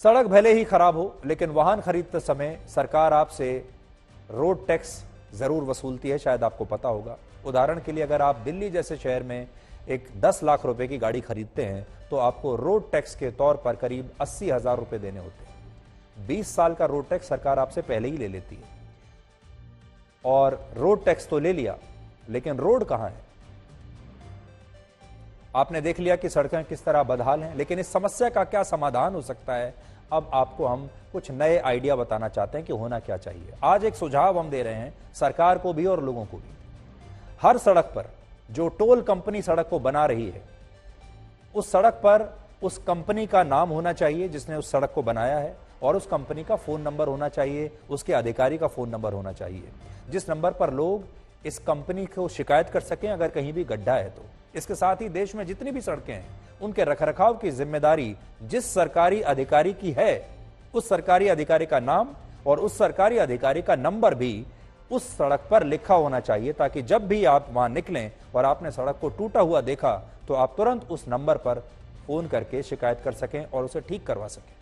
सड़क भले ही खराब हो, लेकिन वाहन खरीदते समय सरकार आपसे रोड टैक्स जरूर वसूलती है, शायद आपको पता होगा। उदाहरण के लिए अगर आप दिल्ली जैसे शहर में एक 10 लाख रुपए की गाड़ी खरीदते हैं तो आपको रोड टैक्स के तौर पर करीब 80,000 रुपए देने होते हैं। 20 साल का रोड टैक्स सरकार आपसे पहले ही ले लेती है। और रोड टैक्स तो ले लिया, लेकिन रोड कहां है? आपने देख लिया कि सड़कें किस तरह बदहाल हैं, लेकिन इस समस्या का क्या समाधान हो सकता है? अब आपको हम कुछ नए आइडिया बताना चाहते हैं कि होना क्या चाहिए। आज एक सुझाव हम दे रहे हैं सरकार को भी और लोगों को भी। हर सड़क पर जो टोल कंपनी सड़क को बना रही है, उस सड़क पर उस कंपनी का नाम होना चाहिए जिसने उस सड़क को बनाया है, और उस कंपनी का फोन नंबर होना चाहिए, उसके अधिकारी का फोन नंबर होना चाहिए, जिस नंबर पर लोग इस कंपनी को शिकायत कर सकें अगर कहीं भी गड्ढा है तो। इसके साथ ही देश में जितनी भी सड़कें हैं उनके रखरखाव की जिम्मेदारी जिस सरकारी अधिकारी की है, उस सरकारी अधिकारी का नाम और उस सरकारी अधिकारी का नंबर भी उस सड़क पर लिखा होना चाहिए, ताकि जब भी आप वहां निकलें और आपने सड़क को टूटा हुआ देखा तो आप तुरंत उस नंबर पर फोन करके शिकायत कर सकें और उसे ठीक करवा सकें।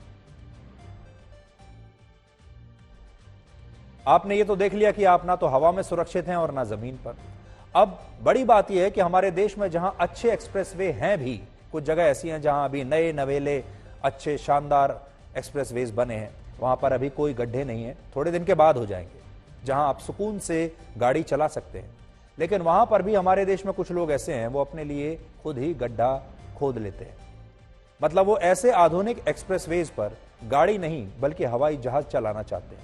आपने ये तो देख लिया कि आप ना तो हवा में सुरक्षित हैं और ना जमीन पर। अब बड़ी बात यह है कि हमारे देश में जहां अच्छे एक्सप्रेसवे हैं भी, कुछ जगह ऐसी हैं जहां अभी नए नवेले अच्छे शानदार एक्सप्रेसवेज बने हैं, वहां पर अभी कोई गड्ढे नहीं है, थोड़े दिन के बाद हो जाएंगे, जहां आप सुकून से गाड़ी चला सकते हैं। लेकिन वहां पर भी हमारे देश में कुछ लोग ऐसे हैं, वो अपने लिए खुद ही गड्ढा खोद लेते हैं। मतलब वो ऐसे आधुनिक एक्सप्रेसवेज पर गाड़ी नहीं बल्कि हवाई जहाज चलाना चाहते हैं।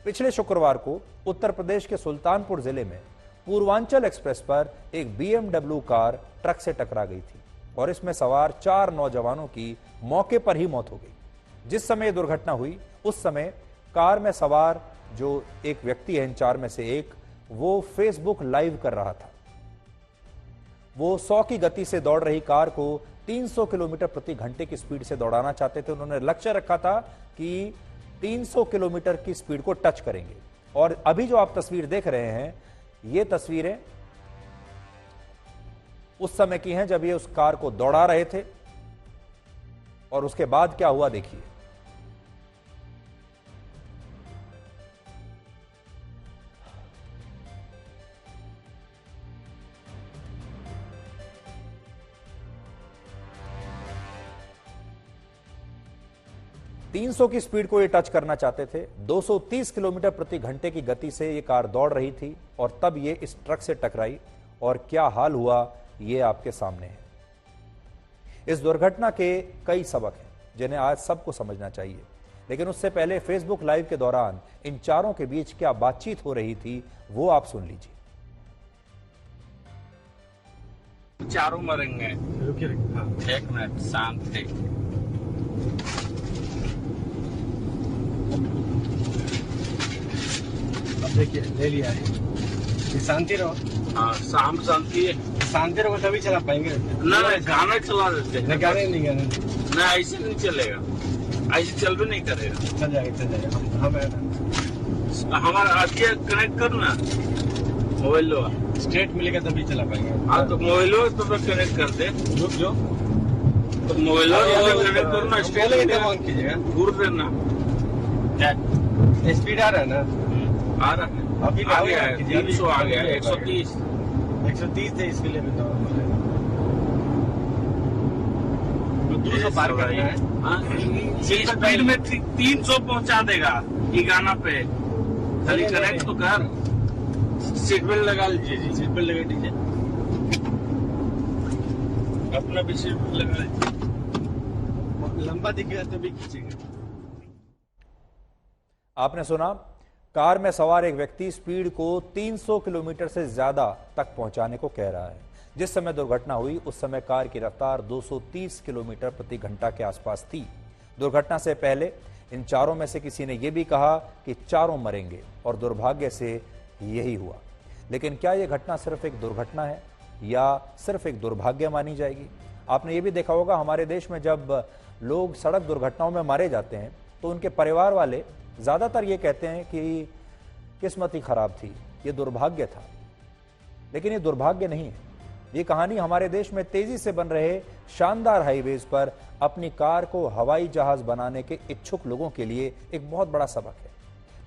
पिछले शुक्रवार को उत्तर प्रदेश के सुल्तानपुर जिले में पूर्वांचल एक्सप्रेस पर एक BMW कार ट्रक से टकरा गई थी और इसमें सवार 4 नौजवानों की मौके पर ही मौत हो गई। जिस समय यह दुर्घटना हुई उस समय कार में सवार जो एक व्यक्ति है, इन 4 में से एक, वो फेसबुक लाइव कर रहा था। वो 100 की गति से दौड़ रही कार को 300 किलोमीटर प्रति घंटे की स्पीड से दौड़ाना चाहते थे। उन्होंने लक्ष्य रखा था कि 300 किलोमीटर की स्पीड को टच करेंगे। और अभी जो आप तस्वीर देख रहे हैं, ये तस्वीरें उस समय की हैं जब ये उस कार को दौड़ा रहे थे, और उसके बाद क्या हुआ देखिए। 300 की स्पीड को ये टच करना चाहते थे। 230 किलोमीटर प्रति घंटे की गति से ये कार दौड़ रही थी और तब ये इस ट्रक से टकराई, और क्या हाल हुआ ये आपके सामने है। इस दुर्घटना के कई सबक हैं जिन्हें आज सबको समझना चाहिए, लेकिन उससे पहले फेसबुक लाइव के दौरान इन चारों के बीच क्या बातचीत हो रही थी वो आप सुन लीजिए। चारों मरेंगे। रुकिए हाँ। 1 मिनट शांत थे। अब देखिए ले लिया है, शांति रहो। हाँ शांति है, शांति रहो तभी चला पाएंगे ना। गाना चला देते हैं। गाने नहीं गाने ना, ऐसे नहीं चलेगा, ऐसे चल भी नहीं करेगा। चल जाएगा हमारा आगे कनेक्ट करना मोबाइल लो, स्ट्रेट मिलेगा तभी चला पाएंगे। हाँ तो मोबाइल तो कनेक्ट कर दे। रुक जो तो मोबाइल कनेक्ट करना, स्ट्रेट कीजिएगा, दूर रहना। स्पीड आ रहा है ना? आ रहा है, अभी आ गया है 300 आ गया है, 130 है, इसके लिए भी तो 200 पार करना है। स्पीड में 300 पहुंचा देगा ठिकाना पे। खाली कनेक्ट तो कर। सीट बेल्ट लगा लीजिए जी, सीट बेल्ट लगा दीजिए, अपना भी सीट बेल्ट लगा लीजिए। लंबा दिखेगा तभी खींचेगा। आपने सुना, कार में सवार एक व्यक्ति स्पीड को 300 किलोमीटर से ज्यादा तक पहुंचाने को कह रहा है। जिस समय दुर्घटना हुई उस समय कार की रफ्तार 230 किलोमीटर प्रति घंटा के आसपास थी। दुर्घटना से पहले इन चारों में से किसी ने यह भी कहा कि चारों मरेंगे, और दुर्भाग्य से यही हुआ। लेकिन क्या यह घटना सिर्फ एक दुर्घटना है या सिर्फ एक दुर्भाग्य मानी जाएगी? आपने ये भी देखा होगा, हमारे देश में जब लोग सड़क दुर्घटनाओं में मारे जाते हैं तो उनके परिवार वाले ज्यादातर ये कहते हैं कि किस्मत ही खराब थी, ये दुर्भाग्य था। लेकिन ये दुर्भाग्य नहीं है, ये कहानी हमारे देश में तेजी से बन रहे शानदार हाईवेज पर अपनी कार को हवाई जहाज बनाने के इच्छुक लोगों के लिए एक बहुत बड़ा सबक है।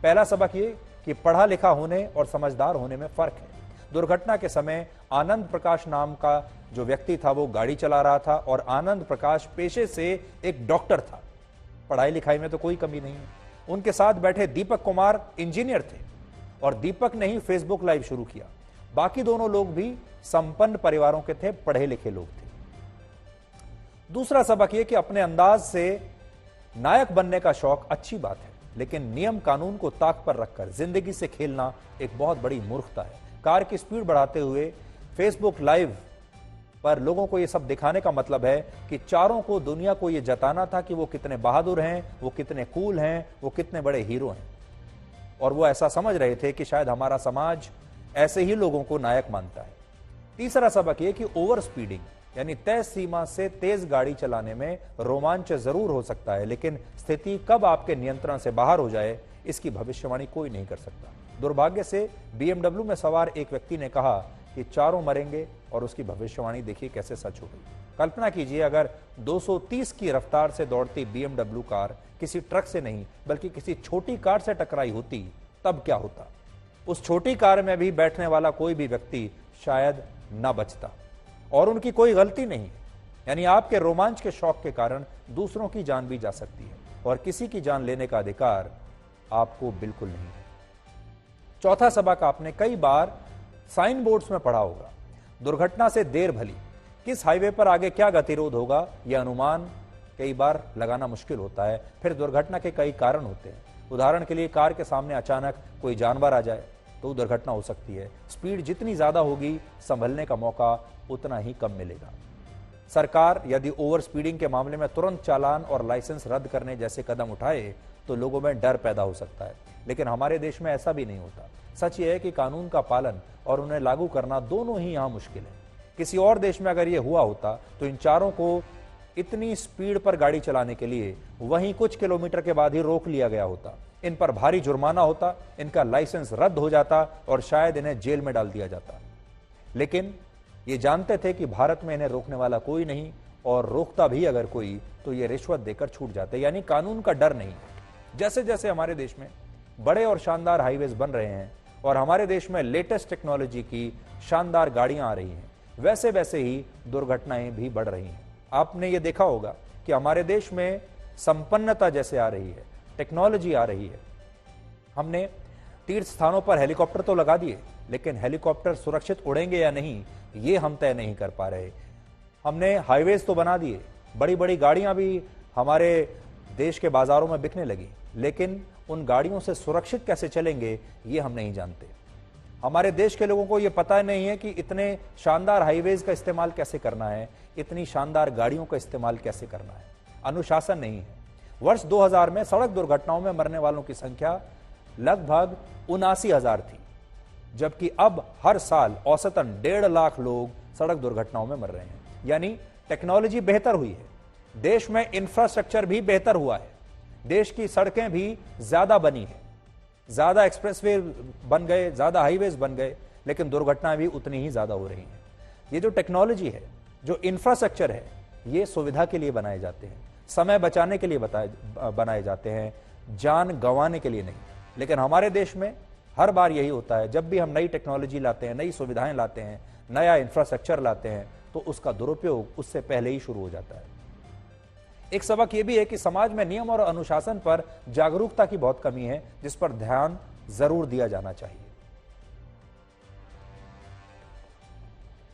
पहला सबक ये कि पढ़ा लिखा होने और समझदार होने में फर्क है। दुर्घटना के समय आनंद प्रकाश नाम का जो व्यक्ति था वो गाड़ी चला रहा था और आनंद प्रकाश पेशे से एक डॉक्टर था। पढ़ाई लिखाई में तो कोई कमी नहीं है। उनके साथ बैठे दीपक कुमार इंजीनियर थे और दीपक ने ही फेसबुक लाइव शुरू किया। बाकी दोनों लोग भी संपन्न परिवारों के थे, पढ़े लिखे लोग थे। दूसरा सबक यह कि अपने अंदाज से नायक बनने का शौक अच्छी बात है, लेकिन नियम कानून को ताक पर रखकर जिंदगी से खेलना एक बहुत बड़ी मूर्खता है। कार की स्पीड बढ़ाते हुए फेसबुक लाइव पर लोगों को यह सब दिखाने का मतलब है कि चारों को दुनिया को यह जताना था कि वो कितने बहादुर हैं, वो कितने कूल हैं, वो कितने बड़े हीरो हैं। और वो ऐसा समझ रहे थे कि शायद हमारा समाज ऐसे ही लोगों को नायक मानता है। तीसरा सबक यह कि ओवर स्पीडिंग यानी तय सीमा से तेज गाड़ी चलाने में रोमांच जरूर हो सकता है, लेकिन स्थिति कब आपके नियंत्रण से बाहर हो जाए इसकी भविष्यवाणी कोई नहीं कर सकता। दुर्भाग्य से BMW में सवार एक व्यक्ति ने कहा कि चारों मरेंगे और उसकी भविष्यवाणी देखिए कैसे सच हो गई। कल्पना कीजिए अगर 230 की रफ्तार से दौड़ती BMW कार किसी ट्रक से नहीं बल्कि किसी छोटी कार से टकराई होती तब क्या होता। उस छोटी कार में भी बैठने वाला कोई भी व्यक्ति शायद न बचता और उनकी कोई गलती नहीं। यानी आपके रोमांच के शौक के कारण दूसरों की जान भी जा सकती है और किसी की जान लेने का अधिकार आपको बिल्कुल नहीं है। चौथा सबक आपने कई बार साइन बोर्ड्स में पढ़ा होगा। दुर्घटना से देर भली, किस हाईवे पर आगे क्या गतिरोध होगा यह अनुमान कई बार लगाना मुश्किल होता है। फिर दुर्घटना के कई कारण होते हैं। उदाहरण के लिए कार के सामने अचानक कोई जानवर आ जाए तो दुर्घटना हो सकती है। स्पीड जितनी ज्यादा होगी संभलने का मौका उतना ही कम मिलेगा। सरकार यदि ओवर स्पीडिंग के मामले में तुरंत चालान और लाइसेंस रद्द करने जैसे कदम उठाए तो लोगों में डर पैदा हो सकता है, लेकिन हमारे देश में ऐसा भी नहीं होता। सच यह है कि कानून का पालन और उन्हें लागू करना दोनों ही यहां मुश्किल है। किसी और देश में अगर यह हुआ होता तो इन चारों को इतनी स्पीड पर गाड़ी चलाने के लिए वहीं कुछ किलोमीटर के बाद ही रोक लिया गया होता, इन पर भारी जुर्माना होता, इनका लाइसेंस रद्द हो जाता और शायद इन्हें जेल में डाल दिया जाता। लेकिन ये जानते थे कि भारत में इन्हें रोकने वाला कोई नहीं और रोकता भी अगर कोई तो ये रिश्वत देकर छूट जाते। यानी कानून का डर नहीं। जैसे जैसे हमारे देश में बड़े और शानदार हाईवेज बन रहे हैं और हमारे देश में लेटेस्ट टेक्नोलॉजी की शानदार गाड़ियां आ रही हैं, वैसे वैसे ही दुर्घटनाएं भी बढ़ रही हैं। आपने ये देखा होगा कि हमारे देश में संपन्नता जैसे आ रही है, टेक्नोलॉजी आ रही है। हमने तीर्थ स्थानों पर हेलीकॉप्टर तो लगा दिए, लेकिन हेलीकॉप्टर सुरक्षित उड़ेंगे या नहीं ये हम तय नहीं कर पा रहे। हमने हाईवेज तो बना दिए, बड़ी बड़ी गाड़ियां भी हमारे देश के बाजारों में बिकने लगी, लेकिन उन गाड़ियों से सुरक्षित कैसे चलेंगे ये हम नहीं जानते। हमारे देश के लोगों को यह पता नहीं है कि इतने शानदार हाईवेज का इस्तेमाल कैसे करना है, इतनी शानदार गाड़ियों का इस्तेमाल कैसे करना है। अनुशासन नहीं है। वर्ष 2000 में सड़क दुर्घटनाओं में मरने वालों की संख्या लगभग 79,000 थी, जबकि अब हर साल औसतन 1.5 लाख लोग सड़क दुर्घटनाओं में मर रहे हैं। यानी टेक्नोलॉजी बेहतर हुई है, देश में इंफ्रास्ट्रक्चर भी बेहतर हुआ है, देश की सड़कें भी ज्यादा बनी है, ज्यादा एक्सप्रेसवे बन गए, ज्यादा हाईवेज बन गए, लेकिन दुर्घटनाएं भी उतनी ही ज्यादा हो रही हैं। ये जो टेक्नोलॉजी है, जो इंफ्रास्ट्रक्चर है, ये सुविधा के लिए बनाए जाते हैं, समय बचाने के लिए बनाए जाते हैं, जान गंवाने के लिए नहीं। लेकिन हमारे देश में हर बार यही होता है, जब भी हम नई टेक्नोलॉजी लाते हैं, नई सुविधाएं लाते हैं, नया इंफ्रास्ट्रक्चर लाते हैं, तो उसका दुरुपयोग उससे पहले ही शुरू हो जाता है। एक सबक यह भी है कि समाज में नियम और अनुशासन पर जागरूकता की बहुत कमी है, जिस पर ध्यान जरूर दिया जाना चाहिए।